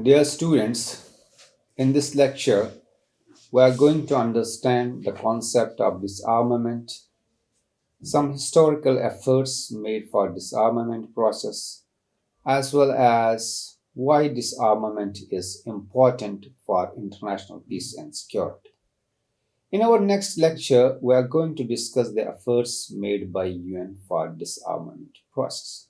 Dear students, in this lecture, we are going to understand the concept of disarmament, some historical efforts made for disarmament process, as well as why disarmament is important for international peace and security. In our next lecture, we are going to discuss the efforts made by UN for disarmament process.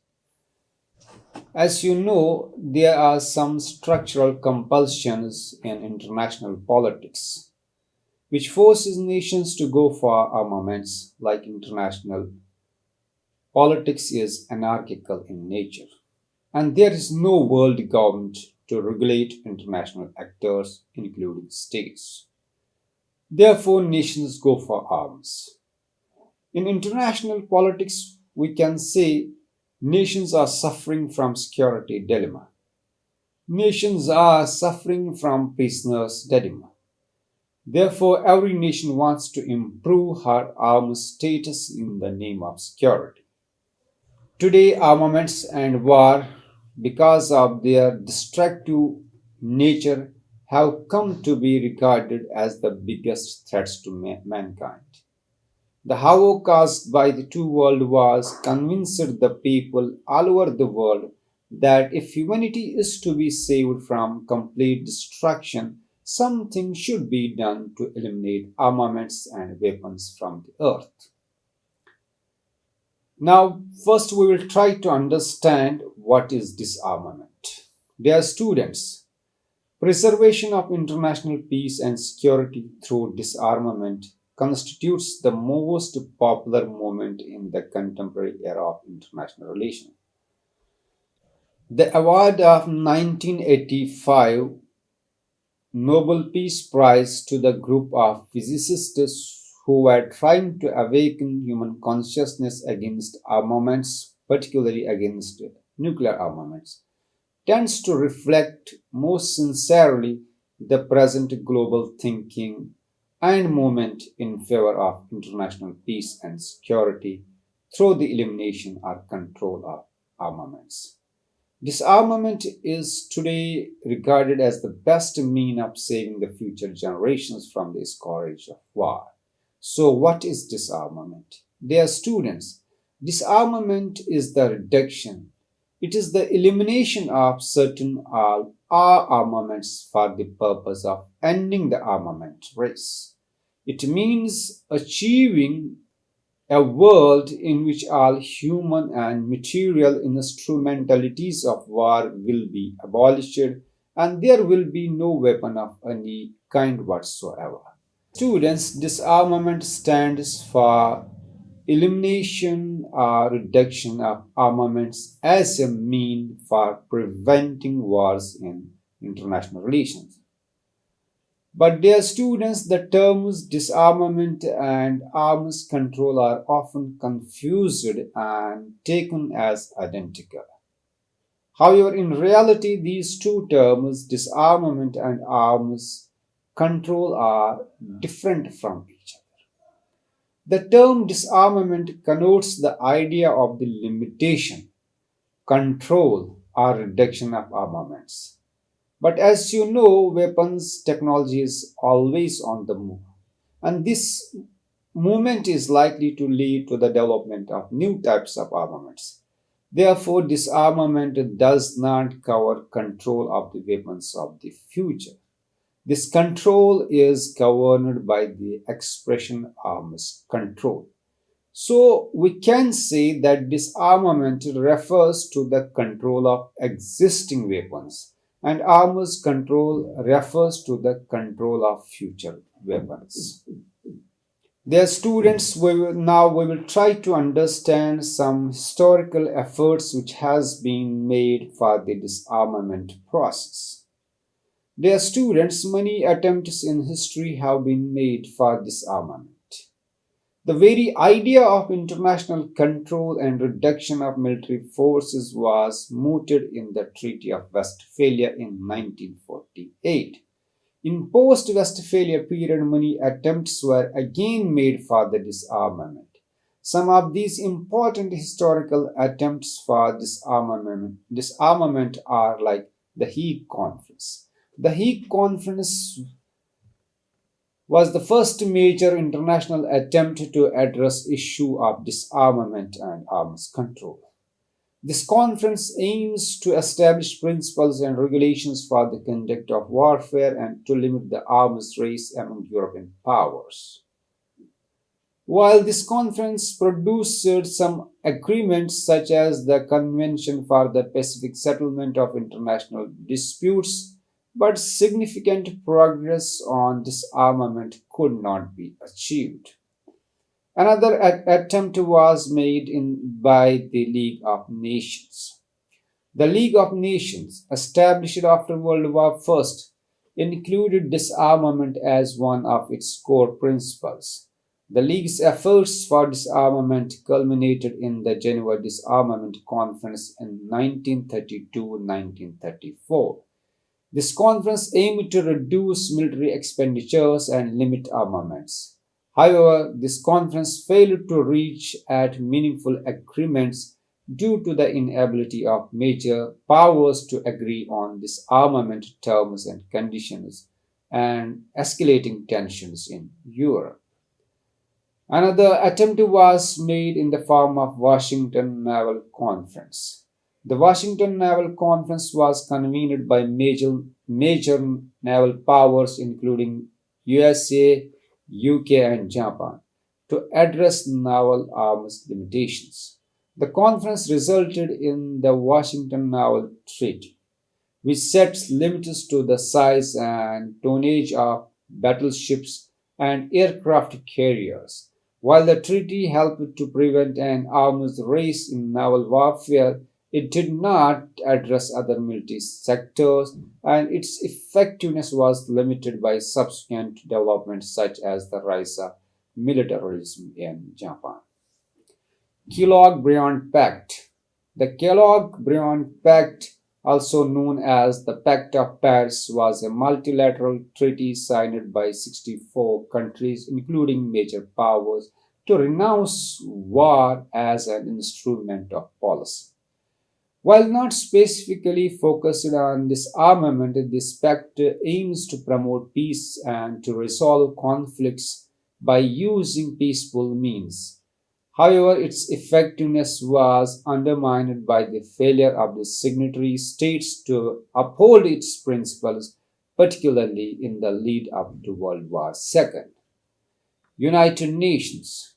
As you know, there are some structural compulsions in international politics which forces nations to go for armaments. Like international politics is anarchical in nature, and there is no world government to regulate international actors, including states. Therefore, nations go for arms. In international politics, we can say nations are suffering from security dilemma. Nations are suffering from prisoners' dilemma. Therefore, every nation wants to improve her arms status in the name of security. Today, armaments and war, because of their destructive nature, have come to be regarded as the biggest threats to mankind. The havoc caused by the two world wars convinced the people all over the world that if humanity is to be saved from complete destruction, something should be done to eliminate armaments and weapons from the earth. Now, first we will try to understand what is disarmament. Dear students, preservation of international peace and security through disarmament constitutes the most popular movement in the contemporary era of international relations. The award of 1985 Nobel Peace Prize to the group of physicists who were trying to awaken human consciousness against armaments, particularly against nuclear armaments, tends to reflect most sincerely the present global thinking and movement in favor of international peace and security through the elimination or control of armaments. Disarmament is today regarded as the best mean of saving the future generations from the scourge of war. So, what is disarmament? Dear students, disarmament is the reduction, it is the elimination of certain all armaments for the purpose of ending the armament race. It means achieving a world in which all human and material instrumentalities of war will be abolished and there will be no weapon of any kind whatsoever. Students, disarmament stands for elimination or reduction of armaments as a mean for preventing wars in international relations. But dear students, the terms disarmament and arms control are often confused and taken as identical. However, in reality, these two terms, disarmament and arms control, are different from each other. The term disarmament connotes the idea of the limitation, control, or reduction of armaments. But as you know, weapons technology is always on the move. And this movement is likely to lead to the development of new types of armaments. Therefore, disarmament does not cover control of the weapons of the future. This control is governed by the expression arms control. So, we can say that disarmament refers to the control of existing weapons, and arms control refers to the control of future weapons. Dear students, we will try to understand some historical efforts which has been made for the disarmament process. Dear students, many attempts in history have been made for disarmament. The very idea of international control and reduction of military forces was mooted in the Treaty of Westphalia in 1948. In post-Westphalia period, many attempts were again made for the disarmament. Some of these important historical attempts for disarmament are like the Hague Conference. The Hague Conference was the first major international attempt to address issue of disarmament and arms control. This conference aims to establish principles and regulations for the conduct of warfare and to limit the arms race among European powers. While this conference produced some agreements such as the Convention for the Pacific Settlement of International Disputes, but significant progress on disarmament could not be achieved. Another attempt was made by the League of Nations. The League of Nations, established after World War I, included disarmament as one of its core principles. The League's efforts for disarmament culminated in the Geneva Disarmament Conference in 1932-1934. This conference aimed to reduce military expenditures and limit armaments. However, this conference failed to reach at meaningful agreements due to the inability of major powers to agree on disarmament terms and conditions and escalating tensions in Europe. Another attempt was made in the form of Washington Naval Conference. The Washington Naval Conference was convened by major naval powers including USA, UK, and Japan to address naval arms limitations. The conference resulted in the Washington Naval Treaty, which sets limits to the size and tonnage of battleships and aircraft carriers. While the treaty helped to prevent an arms race in naval warfare, it did not address other military sectors, and its effectiveness was limited by subsequent developments such as the rise of militarism in Japan. Kellogg-Briand Pact. The Kellogg-Briand Pact, also known as the Pact of Paris, was a multilateral treaty signed by 64 countries, including major powers, to renounce war as an instrument of policy. While not specifically focused on disarmament, this pact aims to promote peace and to resolve conflicts by using peaceful means. However, its effectiveness was undermined by the failure of the signatory states to uphold its principles, particularly in the lead up to World War II. United Nations.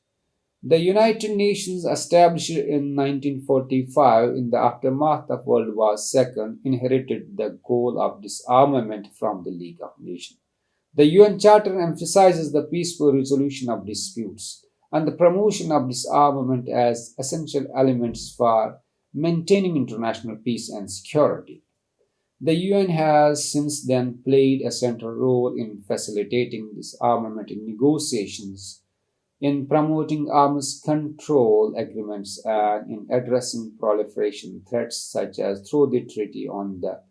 The United Nations, established in 1945 in the aftermath of World War II, inherited the goal of disarmament from the League of Nations. The UN Charter emphasizes the peaceful resolution of disputes and the promotion of disarmament as essential elements for maintaining international peace and security. The UN has since then played a central role in facilitating disarmament negotiations, in promoting arms control agreements, and in addressing proliferation threats such as through the Treaty on the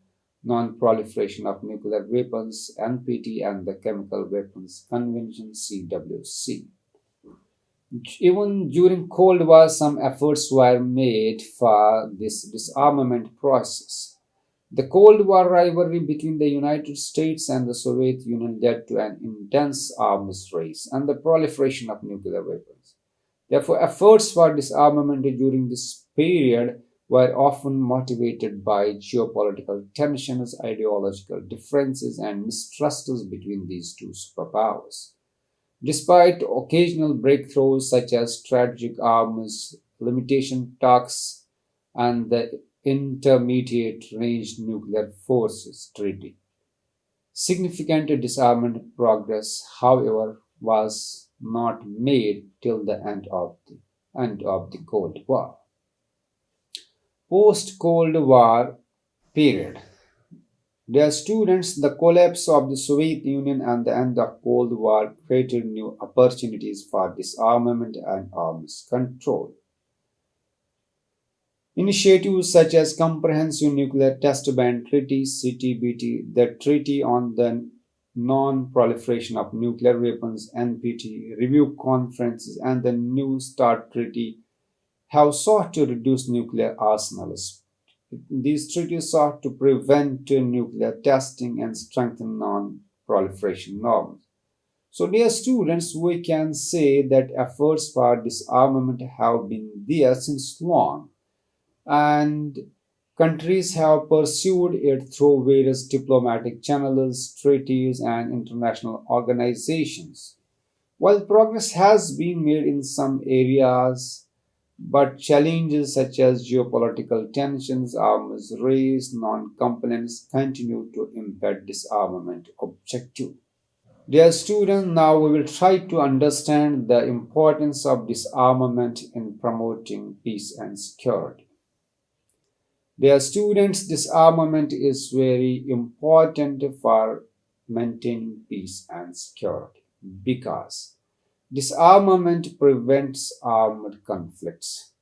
Non-Proliferation of Nuclear Weapons (NPT) and the Chemical Weapons Convention (CWC). Even during Cold War, some efforts were made for this disarmament process. The Cold War rivalry between the United States and the Soviet Union led to an intense arms race and the proliferation of nuclear weapons. Therefore, efforts for disarmament during this period were often motivated by geopolitical tensions, ideological differences, and mistrusts between these two superpowers. Despite occasional breakthroughs such as strategic arms limitation talks and the Intermediate Range Nuclear Forces Treaty, significant disarmament progress, however, was not made till the end of the Cold War. Post-Cold War period. Dear students, the collapse of the Soviet Union and the end of Cold War created new opportunities for disarmament and arms control. Initiatives such as Comprehensive Nuclear Test Ban Treaty (CTBT), the Treaty on the Non-Proliferation of Nuclear Weapons (NPT), review conferences, and the New START Treaty have sought to reduce nuclear arsenals. These treaties sought to prevent nuclear testing and strengthen non proliferation norms. So, dear students, we can say that efforts for disarmament have been there since long, and countries have pursued it through various diplomatic channels, treaties, and international organizations. While progress has been made in some areas, but challenges such as geopolitical tensions, arms race, non-compliance continue to impact disarmament objective. Dear students, now we will try to understand the importance of disarmament in promoting peace and security. Dear students, disarmament is very important for maintaining peace and security because disarmament prevents armed conflicts.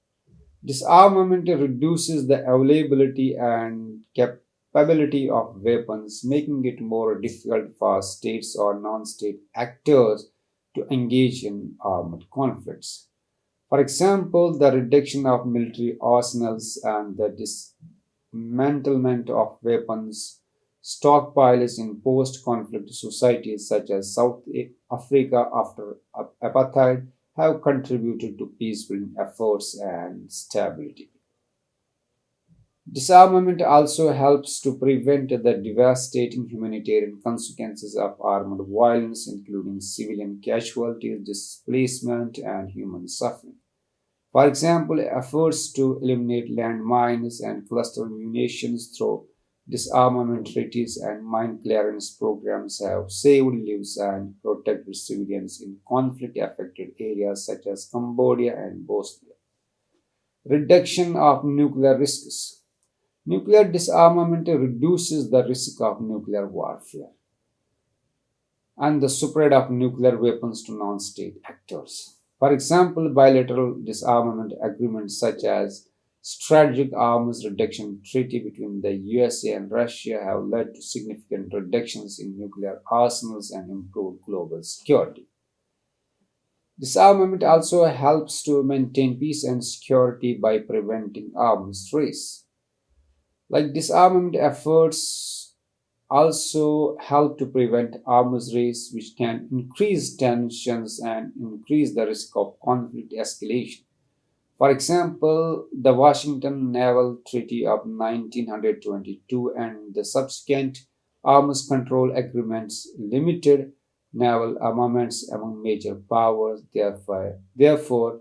Disarmament reduces the availability and capability of weapons, making it more difficult for states or non state actors to engage in armed conflicts. For example, the reduction of military arsenals and the dismantlement of weapons stockpiles in post conflict societies such as South Africa after apartheid have contributed to peace building efforts and stability. Disarmament also helps to prevent the devastating humanitarian consequences of armed violence, including civilian casualties, displacement, and human suffering. For example, efforts to eliminate landmines and cluster munitions through disarmament treaties and mine clearance programs have saved lives and protected civilians in conflict affected areas such as Cambodia and Bosnia. Reduction of nuclear risks. Nuclear disarmament reduces the risk of nuclear warfare and the spread of nuclear weapons to non state actors. For example, bilateral disarmament agreements such as Strategic Arms Reduction Treaty between the USA and Russia have led to significant reductions in nuclear arsenals and improved global security. Disarmament also helps to maintain peace and security by preventing arms race. Like disarmament efforts also help to prevent arms race, which can increase tensions and increase the risk of conflict escalation. For example, the Washington Naval Treaty of 1922 and the subsequent arms control agreements limited naval armaments among major powers, therefore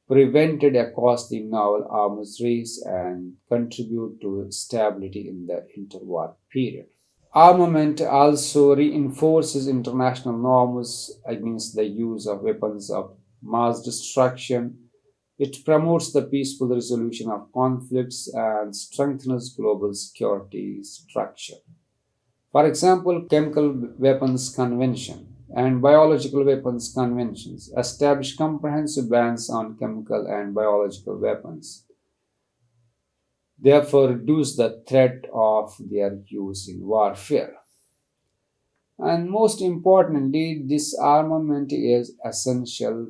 prevented a costly naval arms race and contribute to stability in the interwar period. Armament also reinforces international norms against the use of weapons of mass destruction. It promotes the peaceful resolution of conflicts and strengthens global security structure. For example, Chemical Weapons Convention and Biological Weapons Conventions establish comprehensive bans on chemical and biological weapons, therefore reduce the threat of their use in warfare. And most importantly, disarmament is essential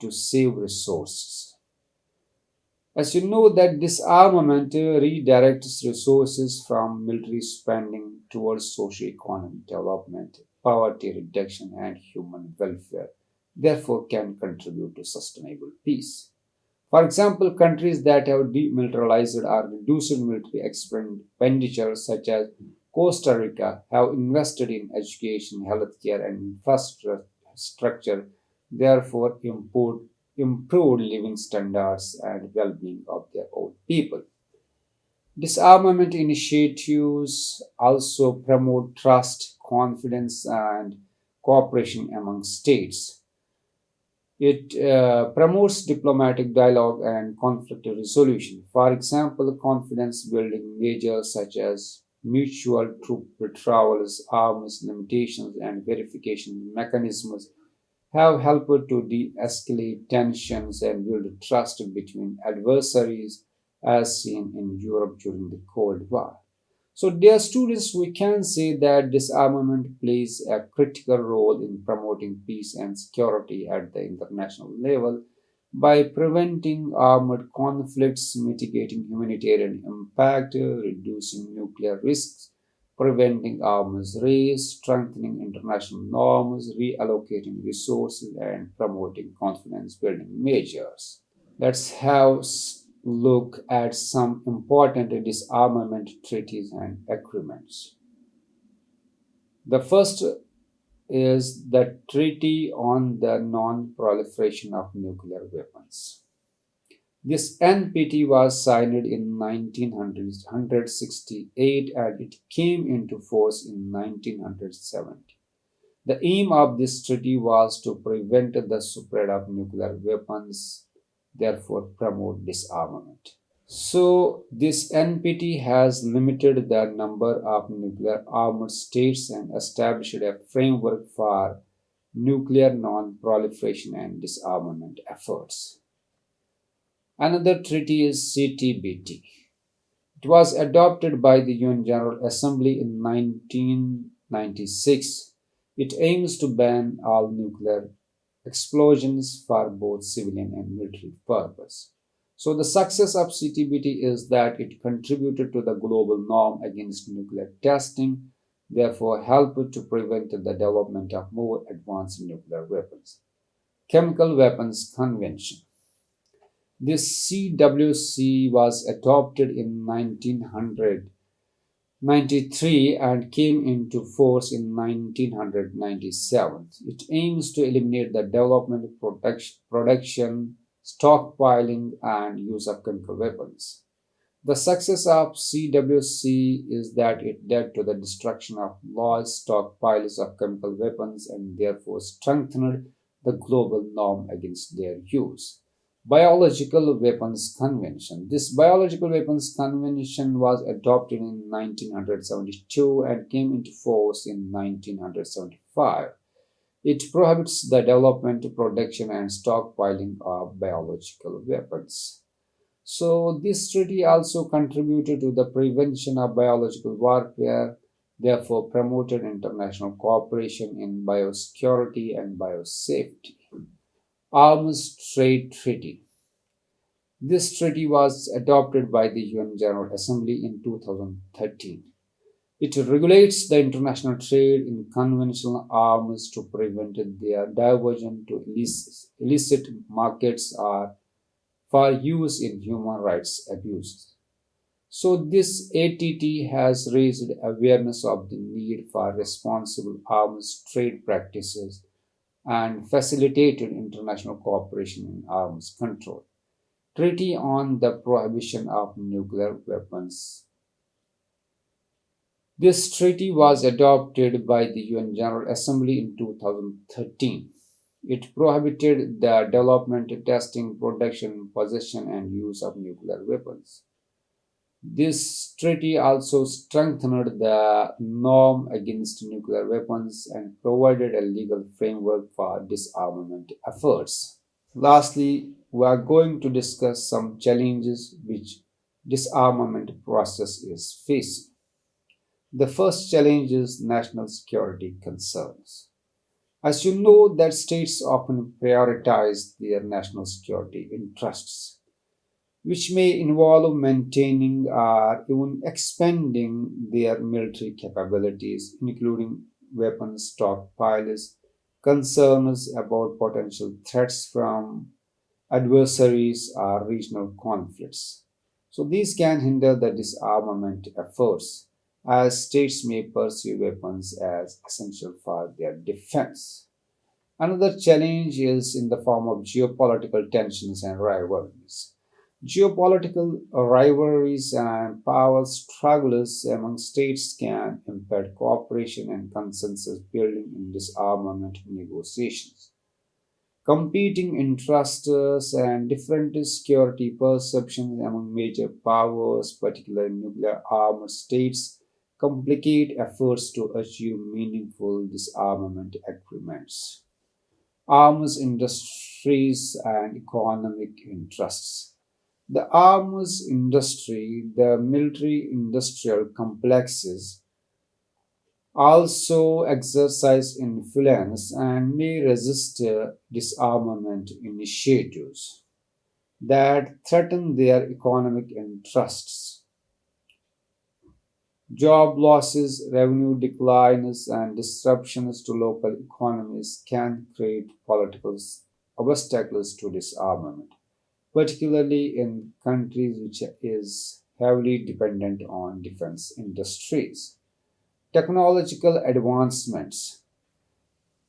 to save resources. As you know that disarmament redirects resources from military spending towards socio-economic development, poverty reduction, and human welfare, therefore can contribute to sustainable peace. For example, countries that have demilitarized or reduced military expenditure, such as Costa Rica, have invested in education, healthcare, and infrastructure, therefore improved living standards and well-being of their own people. Disarmament initiatives also promote trust, confidence, and cooperation among states. It promotes diplomatic dialogue and conflict resolution. For example, confidence building measures such as mutual troop withdrawals, arms limitations, and verification mechanisms have helped to de escalate tensions and build trust between adversaries, as seen in Europe during the Cold War. So, dear students, we can say that disarmament plays a critical role in promoting peace and security at the international level by preventing armed conflicts, mitigating humanitarian impact, reducing nuclear risks, preventing arms race, strengthening international norms, reallocating resources, and promoting confidence building measures. Let's have look at some important disarmament treaties and agreements. The first is the Treaty on the Non-Proliferation of Nuclear Weapons. This NPT was signed in 1968 and it came into force in 1970. The aim of this treaty was to prevent the spread of nuclear weapons, therefore promote disarmament. So, this NPT has limited the number of nuclear armed states and established a framework for nuclear non proliferation and disarmament efforts. Another treaty is CTBT. It was adopted by the UN General Assembly in 1996. It aims to ban all nuclear explosions for both civilian and military purpose. So the success of CTBT is that it contributed to the global norm against nuclear testing, therefore helped to prevent the development of more advanced nuclear weapons. Chemical Weapons Convention. This CWC was adopted in 1993 and came into force in 1997. It aims to eliminate the development, production, stockpiling, and use of chemical weapons. The success of CWC is that it led to the destruction of large stockpiles of chemical weapons and therefore strengthened the global norm against their use. Biological Weapons Convention. This Biological Weapons Convention was adopted in 1972 and came into force in 1975. It prohibits the development, production, and stockpiling of biological weapons. So, this treaty also contributed to the prevention of biological warfare, therefore, promoted international cooperation in biosecurity and biosafety. Arms Trade Treaty. This treaty was adopted by the UN General Assembly in 2013. It regulates the international trade in conventional arms to prevent their diversion to illicit markets or for use in human rights abuses. So, this ATT has raised awareness of the need for responsible arms trade practices and facilitated international cooperation in arms control. Treaty on the Prohibition of Nuclear Weapons. This treaty was adopted by the UN General Assembly in 2013. It prohibited the development, testing, production, possession, and use of nuclear weapons. This treaty also strengthened the norm against nuclear weapons and provided a legal framework for disarmament efforts. Lastly, we are going to discuss some challenges which disarmament process is facing. The first challenge is national security concerns. As you know that states often prioritize their national security interests, which may involve maintaining or even expanding their military capabilities, including weapons stockpiles, concerns about potential threats from adversaries, or regional conflicts. So these can hinder the disarmament efforts as states may perceive weapons as essential for their defense. Another challenge is in the form of geopolitical tensions and rivalries. Geopolitical rivalries and power struggles among states can impede cooperation and consensus building in disarmament negotiations. Competing interests and different security perceptions among major powers, particularly nuclear armed states, complicate efforts to achieve meaningful disarmament agreements. Arms industries and economic interests. The arms industry, the military industrial complexes, also exercise influence and may resist disarmament initiatives that threaten their economic interests. Job losses, revenue declines, and disruptions to local economies can create political obstacles to disarmament, particularly in countries which is heavily dependent on defense industries. Technological advancements.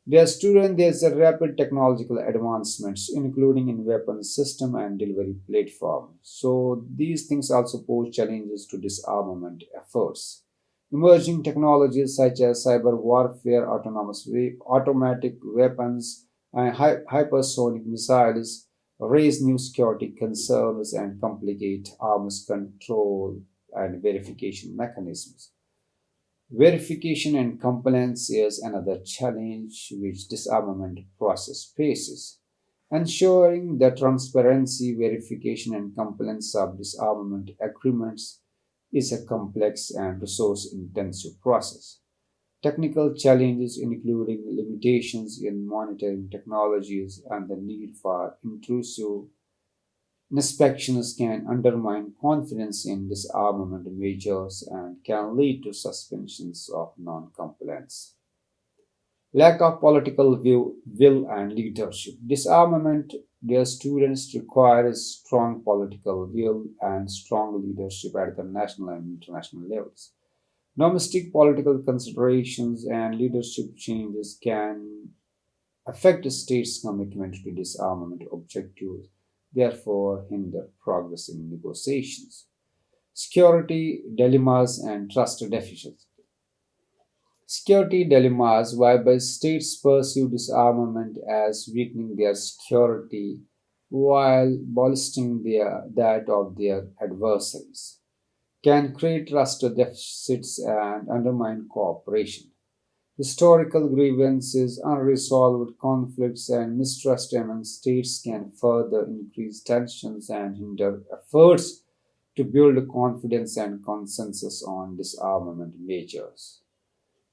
There's a rapid technological advancements, including in weapons system and delivery platform. So these things also pose challenges to disarmament efforts. Emerging technologies such as cyber warfare, automatic weapons, and hypersonic missiles raise new security concerns and complicate arms control and verification mechanisms. Verification and compliance is another challenge which disarmament process faces. Ensuring the transparency, verification, and compliance of disarmament agreements is a complex and resource intensive process. Technical challenges, including limitations in monitoring technologies and the need for intrusive inspections, can undermine confidence in disarmament measures and can lead to suspensions of non-compliance. Lack of will and leadership. Disarmament, dear students, requires strong political will and strong leadership at the national and international levels. Domestic political considerations and leadership changes can affect a state's commitment to disarmament objectives, therefore hinder progress in negotiations. Security dilemmas and trust deficits. Security dilemmas whereby states pursue disarmament as weakening their security while bolstering that of their adversaries can create trust deficits and undermine cooperation. Historical grievances, unresolved conflicts, and mistrust among states can further increase tensions and hinder efforts to build confidence and consensus on disarmament measures.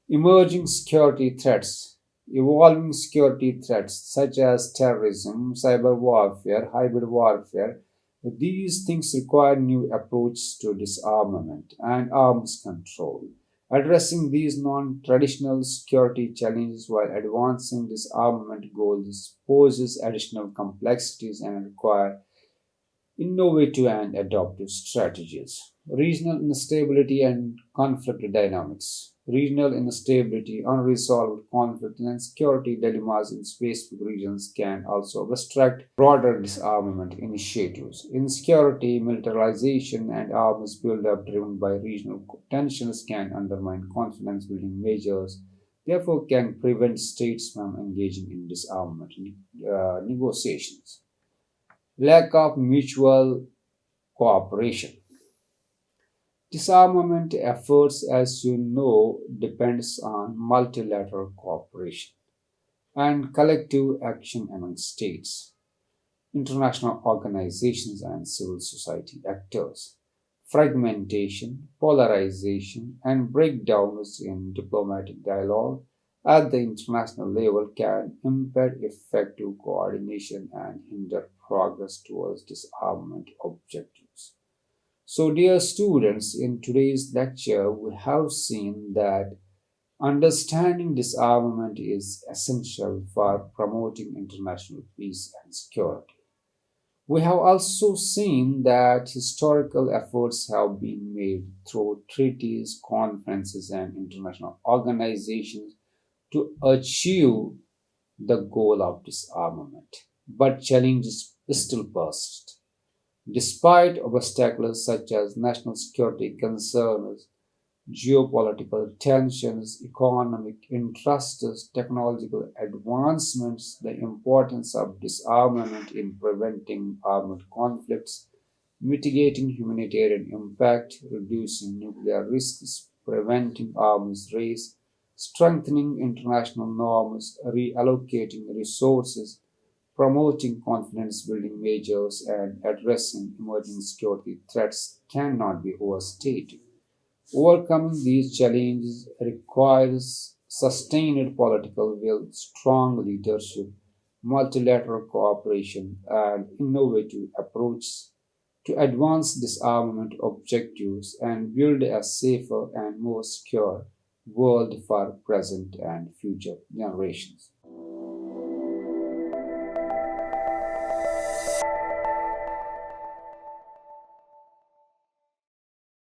Emerging security threats. Evolving security threats such as terrorism, cyber warfare, hybrid warfare, these things require new approaches to disarmament and arms control. Addressing these non traditional security challenges while advancing disarmament goals poses additional complexities and require innovative and adaptive strategies. Regional instability and conflict dynamics. Regional instability, unresolved conflict, and security dilemmas in specific regions can also obstruct broader disarmament initiatives. Insecurity, militarization, and arms buildup driven by regional tensions can undermine confidence building measures, therefore, can prevent states from engaging in disarmament negotiations. Lack of mutual cooperation. Disarmament efforts, as you know, depends on multilateral cooperation and collective action among states, international organizations, and civil society actors. Fragmentation, polarization, and breakdowns in diplomatic dialogue at the international level can impede effective coordination and hinder progress towards disarmament objectives. So, dear students, in today's lecture, we have seen that understanding disarmament is essential for promoting international peace and security. We have also seen that historical efforts have been made through treaties, conferences, and international organizations to achieve the goal of disarmament. But challenges still persist. Despite obstacles such as national security concerns, geopolitical tensions, economic interests, technological advancements, the importance of disarmament in preventing armed conflicts, mitigating humanitarian impact, reducing nuclear risks, preventing arms race, strengthening international norms, reallocating resources, promoting confidence building measures, and addressing emerging security threats cannot be overstated. Overcoming these challenges requires sustained political will, strong leadership, multilateral cooperation, and innovative approaches to advance disarmament objectives and build a safer and more secure world for present and future generations.